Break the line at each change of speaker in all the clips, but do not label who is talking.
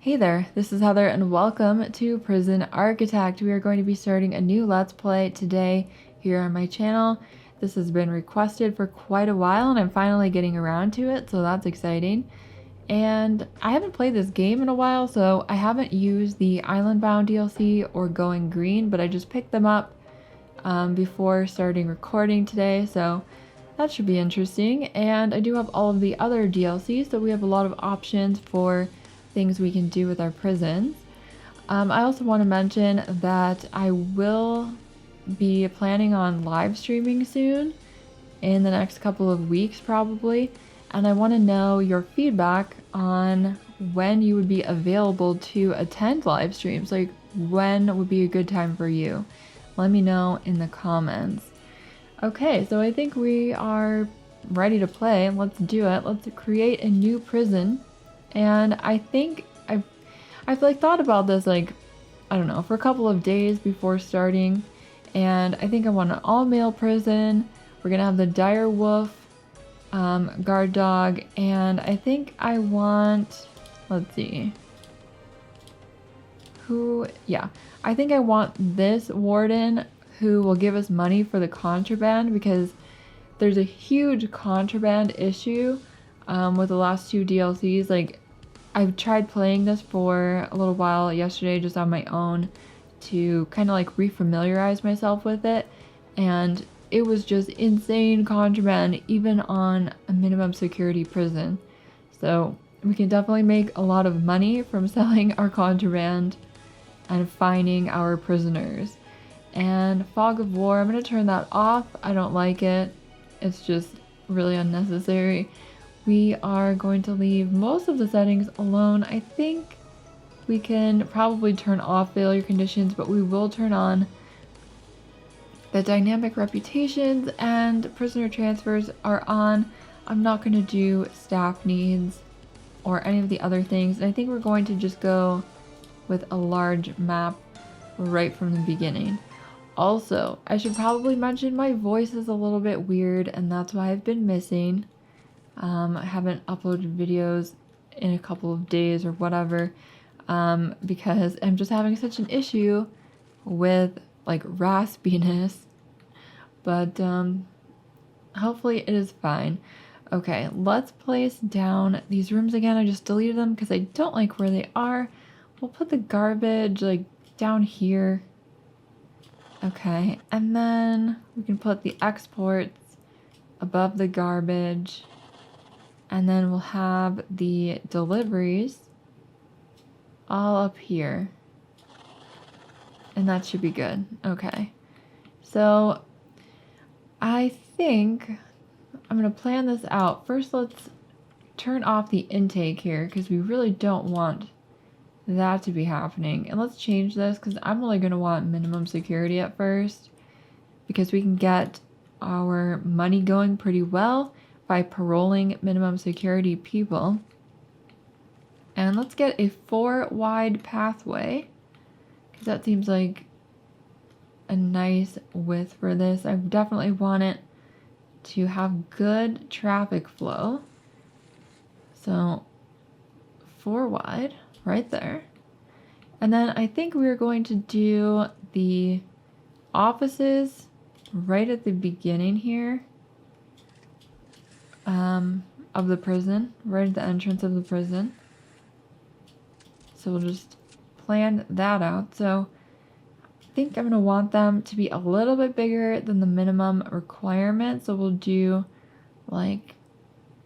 Hey there, this is Heather and welcome to Prison Architect. We are going to be starting a new Let's Play today here on my channel. This has been requested for quite a while and I'm finally getting around to it, so that's exciting. And I haven't played this game in a while, so I haven't used the Island Bound DLC or Going Green, but I just picked them up before starting recording today, so that should be interesting. And I do have all of the other DLCs, so we have a lot of options for things we can do with our prisons. I also want to mention that I will be planning on live streaming soon in the next couple of weeks probably, and I want to know your feedback on when you would be available to attend live streams. Like, when would be a good time for you? Let me know in the comments. Okay, so I think we are ready to play. Let's do it. Let's create a new prison. And I think I've like thought about this, like, I don't know, for a couple of days before starting. And I think I want an all-male prison. We're gonna have the dire wolf guard dog, and I think I want, let's see, I think I want this warden who will give us money for the contraband, because there's a huge contraband issue with the last two DLCs. Like, I've tried playing this for a little while yesterday just on my own to kind of like refamiliarize myself with it, and it was just insane contraband even on a minimum security prison. So we can definitely make a lot of money from selling our contraband and finding our prisoners. And fog of war, I'm going to turn that off. I don't like it. It's just really unnecessary. We are going to leave most of the settings alone. I think we can probably turn off failure conditions, but we will turn on the dynamic reputations, and prisoner transfers are on. I'm not going to do staff needs or any of the other things. And I think we're going to just go with a large map right from the beginning. Also, I should probably mention my voice is a little bit weird, and that's why I've been missing. I haven't uploaded videos in a couple of days or whatever, because I'm just having such an issue with like raspiness, but hopefully it is fine. Okay, let's place down these rooms again. I just deleted them because I don't like where they are. We'll put the garbage like down here. Okay, and then we can put the exports above the garbage. And then we'll have the deliveries all up here. And that should be good. Okay. So I think I'm going to plan this out. First, let's turn off the intake here, because we really don't want that to be happening. And let's change this, because I'm only going to want minimum security at first, because we can get our money going pretty well by paroling minimum security people. And let's get a 4 wide pathway, because that seems like a nice width for this. I definitely want it to have good traffic flow. So 4 wide right there. And then I think we're going to do the offices right at the beginning here of the prison, right at the entrance of the prison. So we'll just plan that out. So I think I'm going to want them to be a little bit bigger than the minimum requirement. So we'll do like,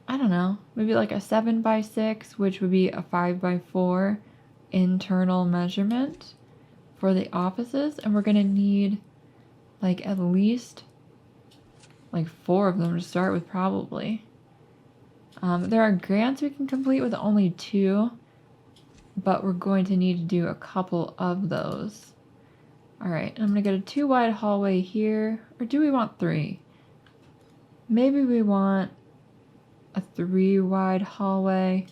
I don't know, maybe like a 7x6, which would be a 5x4 internal measurement for the offices. And we're going to need like at least like 4 of them to start with, probably. There are grants we can complete with only 2, but we're going to need to do a couple of those. Alright, I'm going to get a 2 wide hallway here. Or do we want 3? Maybe we want a 3 wide hallway.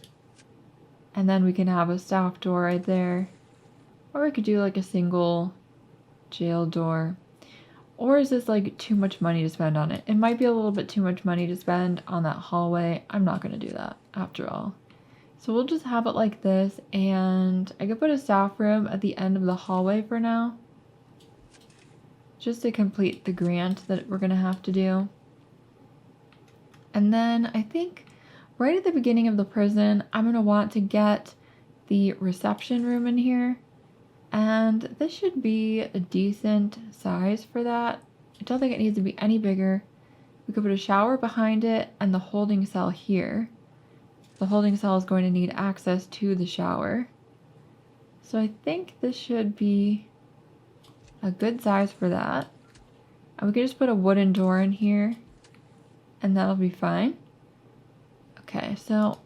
And then we can have a staff door right there. Or we could do like a single jail door. Or is this like too much money to spend on it? It might be a little bit too much money to spend on that hallway. I'm not going to do that after all. So we'll just have it like this, and I could put a staff room at the end of the hallway for now, just to complete the grant that we're gonna have to do. And then I think right at the beginning of the prison, I'm gonna want to get the reception room in here. And this should be a decent size for that. I don't think it needs to be any bigger. We could put a shower behind it and the holding cell here. The holding cell is going to need access to the shower. So I think this should be a good size for that. And we could just put a wooden door in here and that'll be fine. Okay, so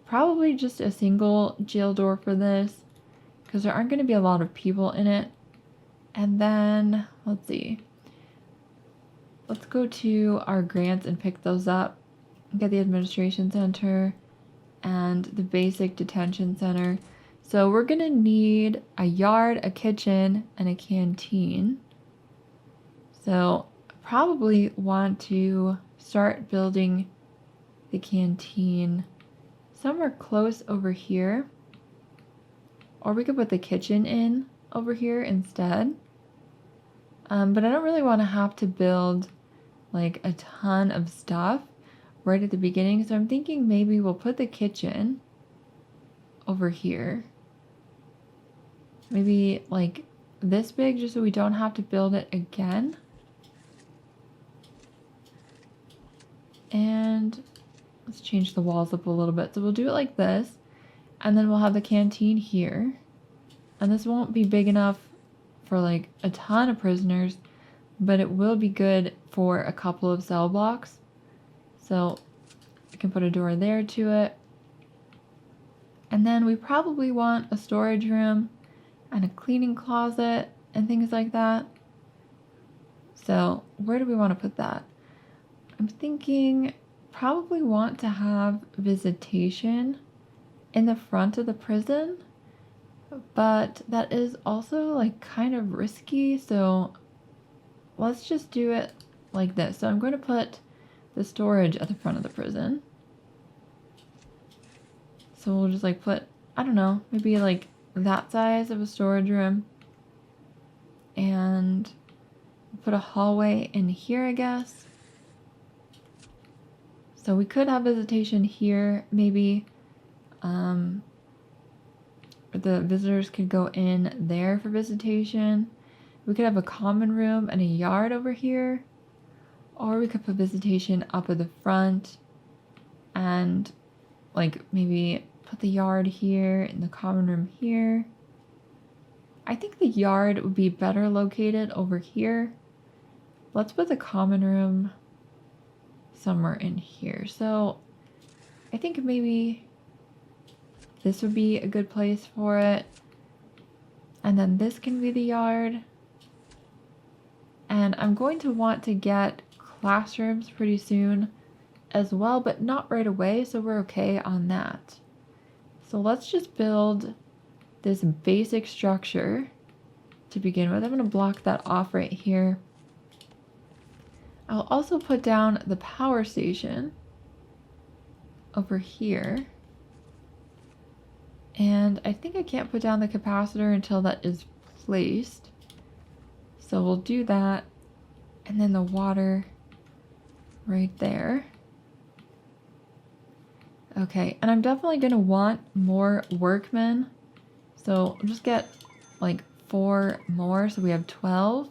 probably just a single jail door for this because there aren't going to be a lot of people in it. And then, let's see. Let's go to our grants and pick those up. Get the administration center and the basic detention center. So we're gonna need a yard, a kitchen, and a canteen. So probably want to start building the canteen somewhere close over here. Or we could put the kitchen in over here instead. But I don't really want to have to build like a ton of stuff right at the beginning. So I'm thinking maybe we'll put the kitchen over here. Maybe like this big just so we don't have to build it again. And let's change the walls up a little bit. So we'll do it like this. And then we'll have the canteen here. And this won't be big enough for like a ton of prisoners, but it will be good for a couple of cell blocks. So I can put a door there to it. And then we probably want a storage room and a cleaning closet and things like that. So where do we want to put that? I'm thinking probably want to have visitation in the front of the prison, but that is also like kind of risky. So let's just do it like this. So I'm going to put the storage at the front of the prison. So we'll just like put, I don't know, maybe like that size of a storage room. And put a hallway in here, I guess. So we could have visitation here, maybe. The visitors could go in there for visitation. We could have a common room and a yard over here. Or we could put visitation up at the front and like maybe put the yard here and the common room here. I think the yard would be better located over here. Let's put the common room somewhere in here. So I think maybe this would be a good place for it. And then this can be the yard. And I'm going to want to get classrooms pretty soon as well, but not right away, so we're okay on that. So let's just build this basic structure to begin with. I'm going to block that off right here. I'll also put down the power station over here. And I think I can't put down the capacitor until that is placed. So we'll do that. And then the water right there. Okay, and I'm definitely going to want more workmen. So I'll just get like 4 more, so we have 12.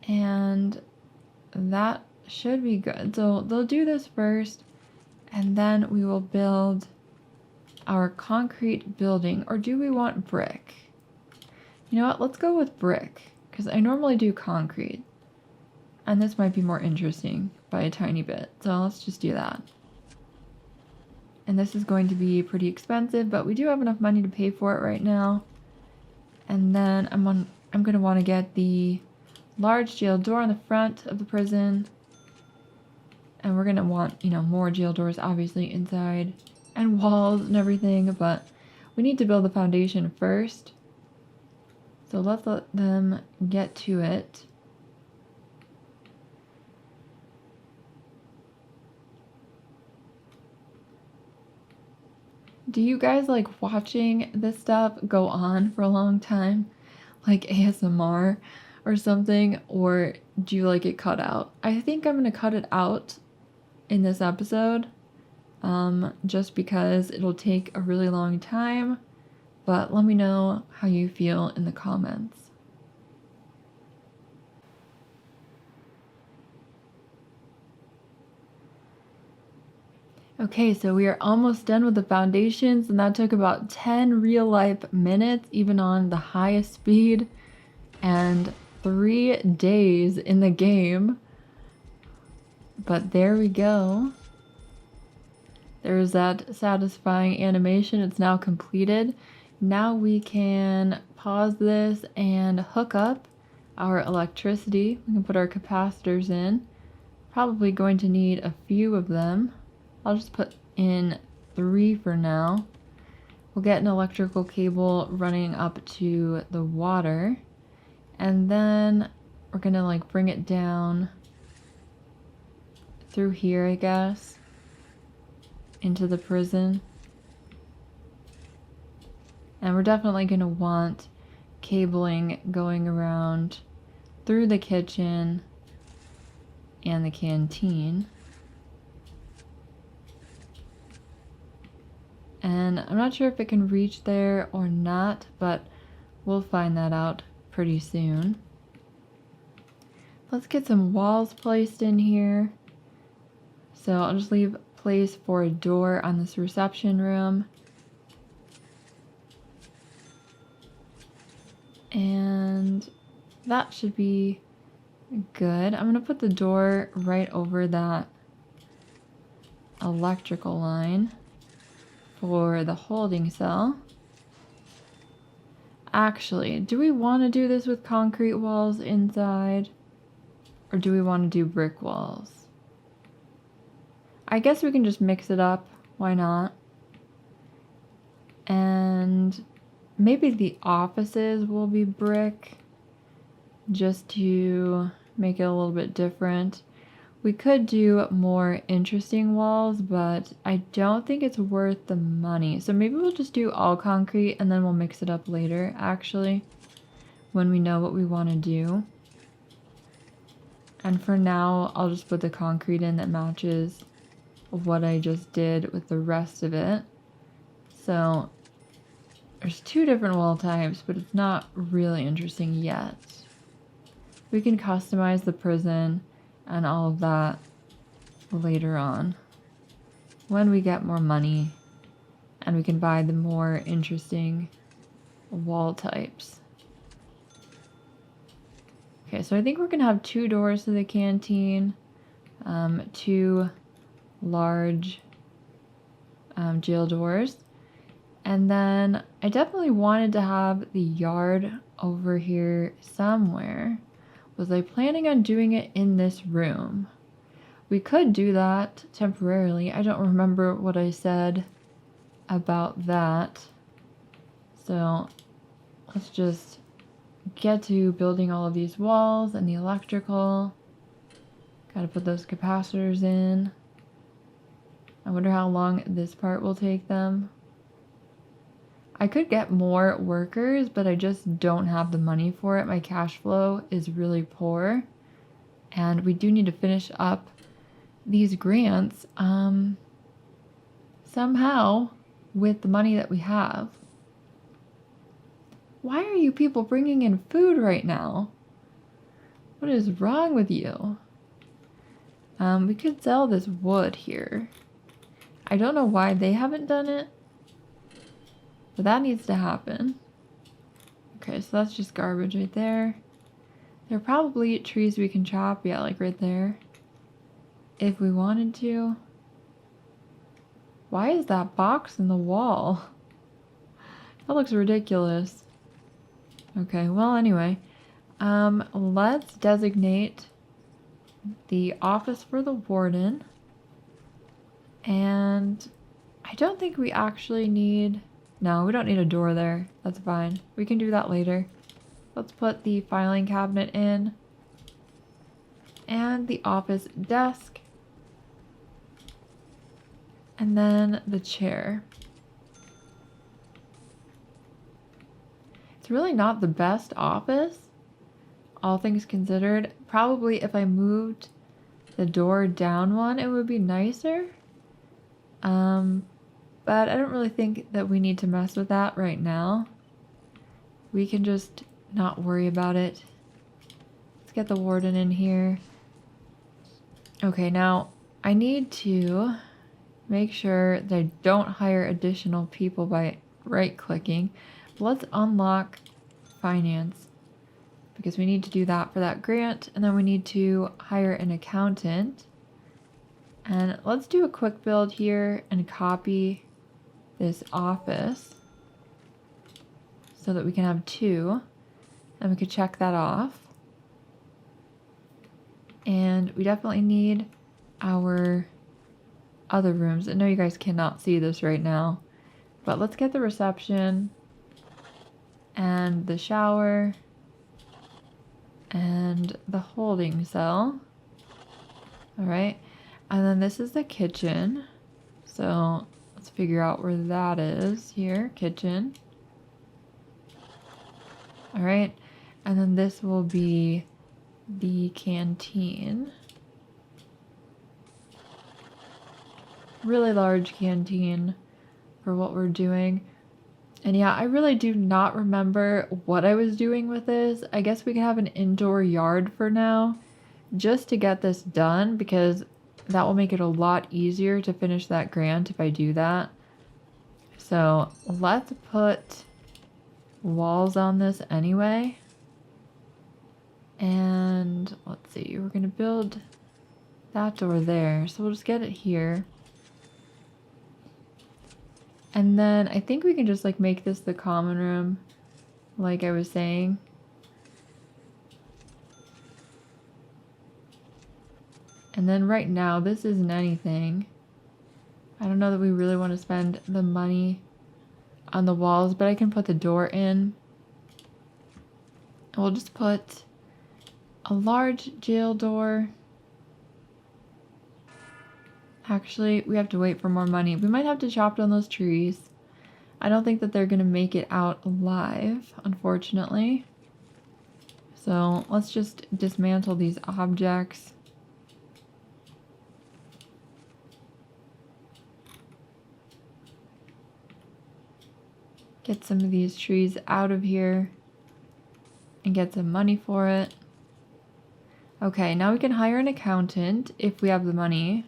And that should be good. So they'll do this first, and then we will build our concrete building. Or do we want brick? You know what? Let's go with brick, because I normally do concrete. And this might be more interesting by a tiny bit. So let's just do that. And this is going to be pretty expensive, but we do have enough money to pay for it right now. And then I'm going to want to get the large jail door on the front of the prison. And we're going to want, more jail doors obviously inside and walls and everything, but we need to build the foundation first. So let's let them get to it. Do you guys like watching this stuff go on for a long time? Like ASMR or something? Or do you like it cut out? I think I'm gonna cut it out in this episode. Just because it'll take a really long time. But let me know how you feel in the comments. Okay, so we are almost done with the foundations, and that took about 10 real life minutes, even on the highest speed, and 3 days in the game. But there we go. There's that satisfying animation. It's now completed. Now we can pause this and hook up our electricity. We can put our capacitors in. Probably going to need a few of them. I'll just put in 3 for now. We'll get an electrical cable running up to the water. And then we're gonna like bring it down through here, I guess, into the prison. And we're definitely gonna want cabling going around through the kitchen and the canteen. And I'm not sure if it can reach there or not, but we'll find that out pretty soon. Let's get some walls placed in here. So I'll just leave place for a door on this reception room. And that should be good. I'm gonna put the door right over that electrical line for the holding cell. Actually, do we want to do this with concrete walls inside? Or do we want to do brick walls? I guess we can just mix it up. Why not? And maybe the offices will be brick, just to make it a little bit different. We could do more interesting walls, but I don't think it's worth the money. So maybe we'll just do all concrete and then we'll mix it up later, actually, when we know what we want to do. And for now, I'll just put the concrete in that matches what I just did with the rest of it. So there's 2 different wall types, but it's not really interesting yet. We can customize the prison and all of that later on when we get more money and we can buy the more interesting wall types. Okay, so I think we're gonna have 2 doors to the canteen, 2 large jail doors, and then I definitely wanted to have the yard over here somewhere. Was I planning on doing it in this room? We could do that temporarily. I don't remember what I said about that. So let's just get to building all of these walls and the electrical. Gotta put those capacitors in. I wonder how long this part will take them. I could get more workers, but I just don't have the money for it. My cash flow is really poor. And we do need to finish up these grants somehow with the money that we have. Why are you people bringing in food right now? What is wrong with you? We could sell this wood here. I don't know why they haven't done it, but that needs to happen. Okay, so that's just garbage right there. There are probably trees we can chop, yeah, like right there, if we wanted to. Why is that box in the wall? That looks ridiculous. Okay, well anyway, let's designate the office for the warden. And I don't think we actually need... No, we don't need a door there. That's fine. We can do that later. Let's put the filing cabinet in. And the office desk. And then the chair. really not the best office, all things considered. Probably if I moved the door down one, it would be nicer. But I don't really think that we need to mess with that right now. We can just not worry about it. Let's get the warden in here. Okay, now I need to make sure that I don't hire additional people by right-clicking. Let's unlock finance, because we need to do that for that grant, and then we need to hire an accountant. And let's do a quick build here and copy this office so that we can have 2, and we could check that off. And we definitely need our other rooms. I know you guys cannot see this right now, but let's get the reception and the shower and the holding cell. All right, and then this is the kitchen. So let's figure out where that is here, kitchen. All right, and then this will be the canteen. Really large canteen for what we're doing. And yeah, I really do not remember what I was doing with this. I guess we can have an indoor yard for now, just to get this done, because that will make it a lot easier to finish that grant if I do that. So let's put walls on this anyway. And let's see, we're gonna build that door there. So we'll just get it here. And then I think we can just like make this the common room, like I was saying. And then right now, this isn't anything. I don't know that we really want to spend the money on the walls, but I can put the door in. We'll just put a large jail door. Actually, we have to wait for more money. We might have to chop down those trees. I don't think that they're going to make it out alive, unfortunately. So let's just dismantle these objects. Get some of these trees out of here and get some money for it. Okay, now we can hire an accountant if we have the money.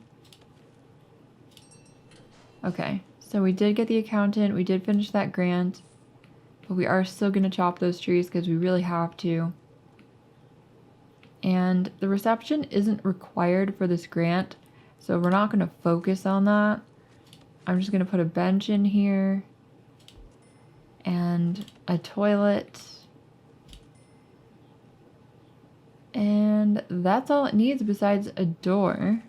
Okay, so we did get the accountant, we did finish that grant, but we are still going to chop those trees because we really have to. And the reception isn't required for this grant, so we're not going to focus on that. I'm just going to put a bench in here and a toilet. And that's all it needs besides a door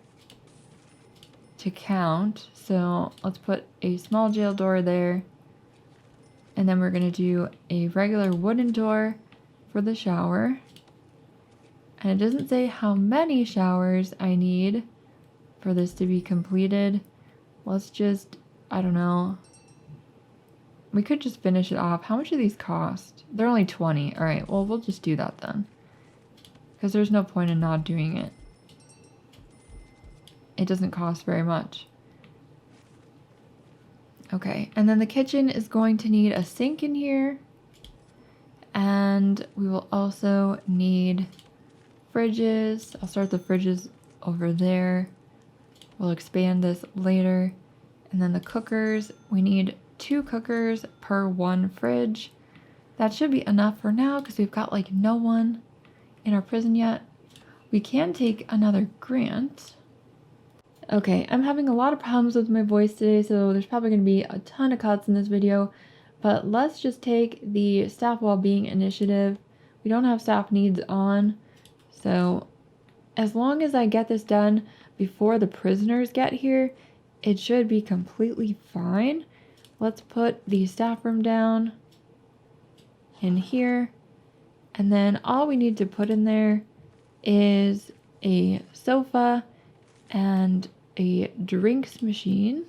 to count. So let's put a small jail door there. And then we're going to do a regular wooden door for the shower. And it doesn't say how many showers I need for this to be completed. Let's just, I don't know. We could just finish it off. How much do these cost? They're only 20. All right, well, we'll just do that then, because there's no point in not doing it. It doesn't cost very much. Okay, and then the kitchen is going to need a sink in here. And we will also need fridges. I'll start the fridges over there. We'll expand this later. And then the cookers, we need 2 cookers per 1 fridge. That should be enough for now because we've got like no one in our prison yet. We can take another grant. Okay, I'm having a lot of problems with my voice today, so there's probably going to be a ton of cuts in this video. But let's just take the staff well-being initiative. We don't have staff needs on, so as long as I get this done before the prisoners get here, it should be completely fine. Let's put the staff room down in here, and then all we need to put in there is a sofa and a drinks machine.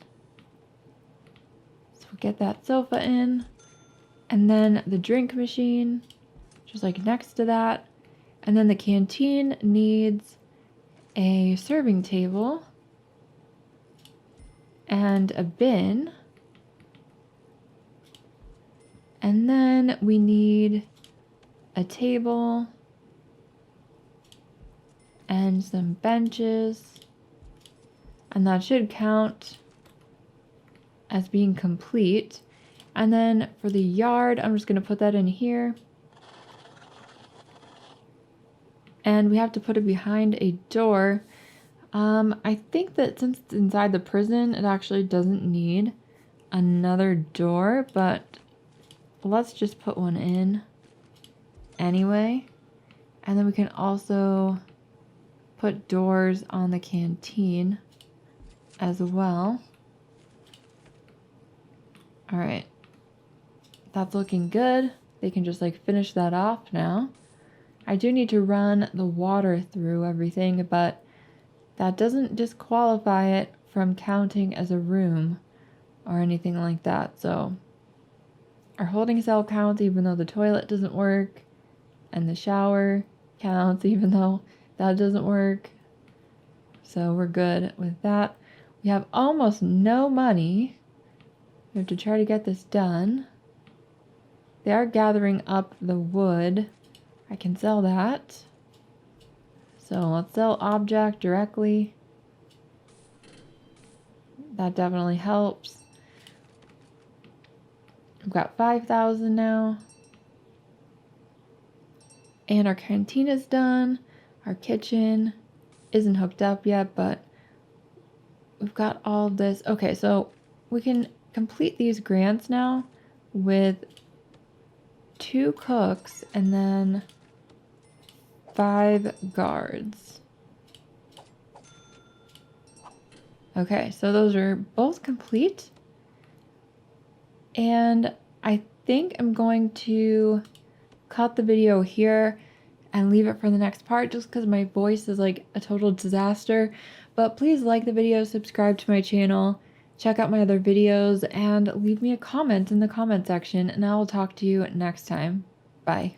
So we'll get that sofa in, And then the drink machine, just like next to that. And then the canteen needs a serving table and a bin. And then we need a table and some benches. And that should count as being complete. And then for the yard, I'm just going to put that in here. And we have to put it behind a door. I think that since it's inside the prison, it actually doesn't need another door, but let's just put one in anyway. And then we can also put doors on the canteen as well. All right, that's looking good. They can just like finish that off now. I do need to run the water through everything, but that doesn't disqualify it from counting as a room or anything like that. So our holding cell counts even though the toilet doesn't work, and the shower counts even though that doesn't work. So we're good with that. We have almost no money. We have to try to get this done. They are gathering up the wood. I can sell that. So let's sell object directly. That definitely helps. We've got 5,000 now. And our canteen is done. Our kitchen isn't hooked up yet, but we've got all of this. Okay, so we can complete these grants now with 2 cooks and then 5 guards. Okay, so those are both complete. And I think I'm going to cut the video here and leave it for the next part just because my voice is like a total disaster. But please like the video, subscribe to my channel, check out my other videos, and leave me a comment in the comment section, and I will talk to you next time. Bye.